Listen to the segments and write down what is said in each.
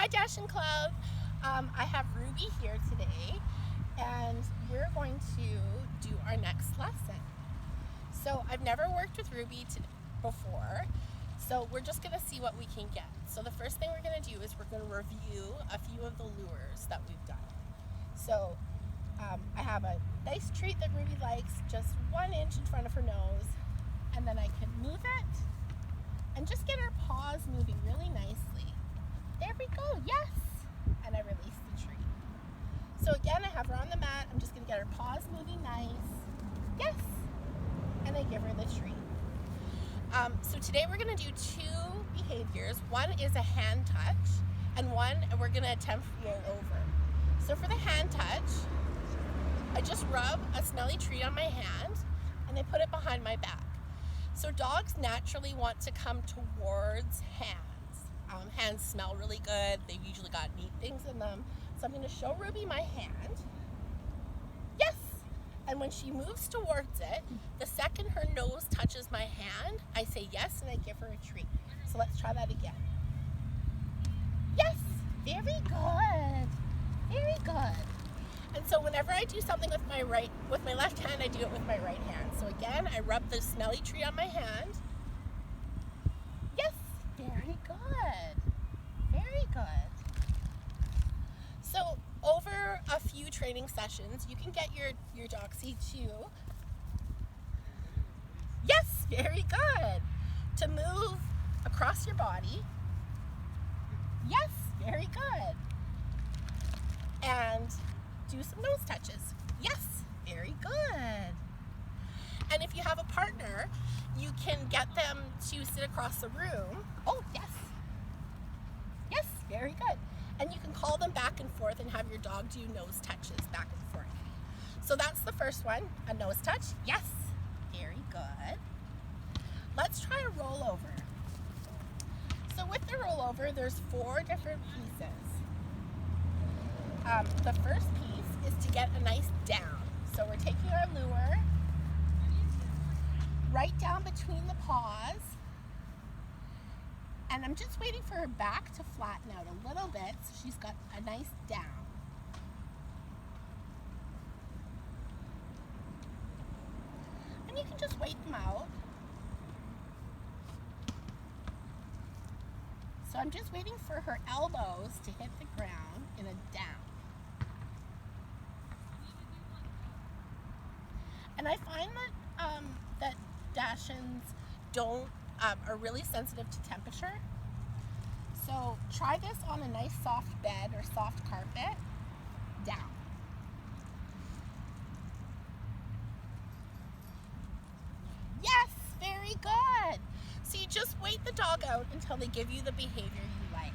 Hi Dashin Club. I have Ruby here today and we're going to do our next lesson. So I've never worked with Ruby before, so we're just going to see what we can get. So the first thing we're going to do is we're going to review a few of the lures that we've done. So I have a nice treat that Ruby likes, just 1 inch in front of her nose, and then I can move it and just get her paws moving really nicely. There we go, yes! And I release the treat. So again, I have her on the mat. I'm just gonna get her paws moving nice. Yes! And I give her the treat. So today we're gonna do 2 behaviors. One is a hand touch, and one we're gonna attempt roll over. So for the hand touch, I just rub a smelly treat on my hand, and I put it behind my back. So dogs naturally want to come towards hands. Hands smell really good. They've usually got neat things in them. So I'm going to show Ruby my hand. Yes! And when she moves towards it, the second her nose touches my hand, I say yes and I give her a treat. So let's try that again. Yes! Very good. Very good. And so whenever I do something with my left hand, I do it with my right hand. So again, I rub the smelly treat on my hand. Yes! Very good. Very good. So over a few training sessions, you can get your Doxy yes, very good, to move across your body. Yes, very good. And do some nose touches. Yes, very good. And if you have a partner, you can get them to sit across the room. Oh, yes. Yes, very good. And you can call them back and forth and have your dog do nose touches back and forth. So that's the first one, a nose touch. Yes, very good. Let's try a rollover. So with the rollover, there's 4 different pieces. The first piece is to get a nice down. So we're taking our lure right down between the paws, and I'm just waiting for her back to flatten out a little bit so she's got a nice down. And you can just wait them out. So I'm just waiting for her elbows to hit the ground in a down. And I find that Dachshunds are really sensitive to temperature. So try this on a nice soft bed or soft carpet. Down. Yes, very good. So you just wait the dog out until they give you the behavior you like.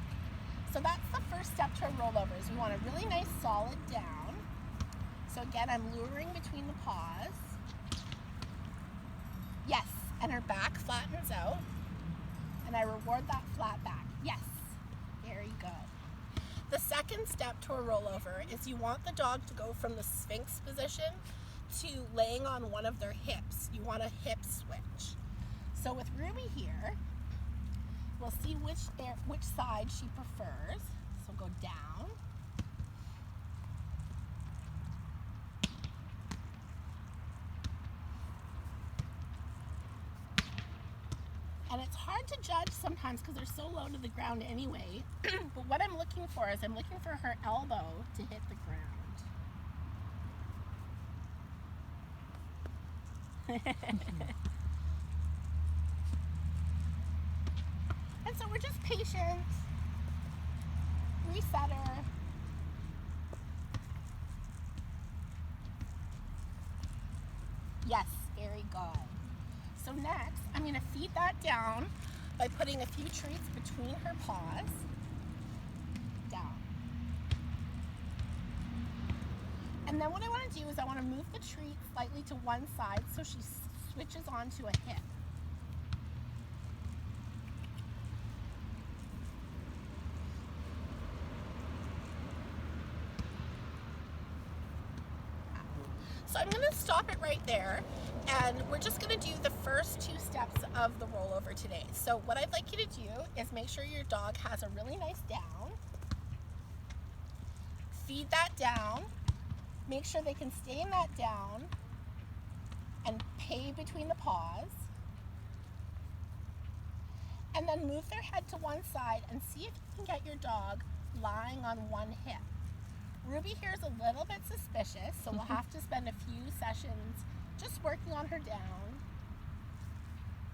So that's the first step to a rollover, is we want a really nice solid down. So again, I'm luring between the paws. Yes, and her back flattens out, and I reward that flat back. Yes, very good. The second step to a rollover is you want the dog to go from the Sphinx position to laying on one of their hips. You want a hip switch. So with Ruby here, we'll see which side she prefers. So go down. And it's hard to judge sometimes because they're so low to the ground anyway. But what I'm looking for is I'm looking for her elbow to hit the ground. And so we're just patient. Reset her. Yes, very good. So next, I'm going to feed that down by putting a few treats between her paws. Down. And then what I want to do is I want to move the treat slightly to one side so she switches onto a hip. So I'm going to stop it right there, and we're just going to do the first 2 steps of the rollover today. So what I'd like you to do is make sure your dog has a really nice down. feed that down, make sure they can stay in that down, and pay between the paws. And then move their head to one side and see if you can get your dog lying on one hip. Ruby here is a little bit suspicious, so we'll have to spend a few sessions just working on her down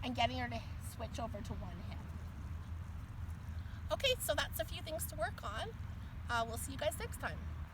and getting her to switch over to one hip. Okay, so that's a few things to work on. We'll see you guys next time.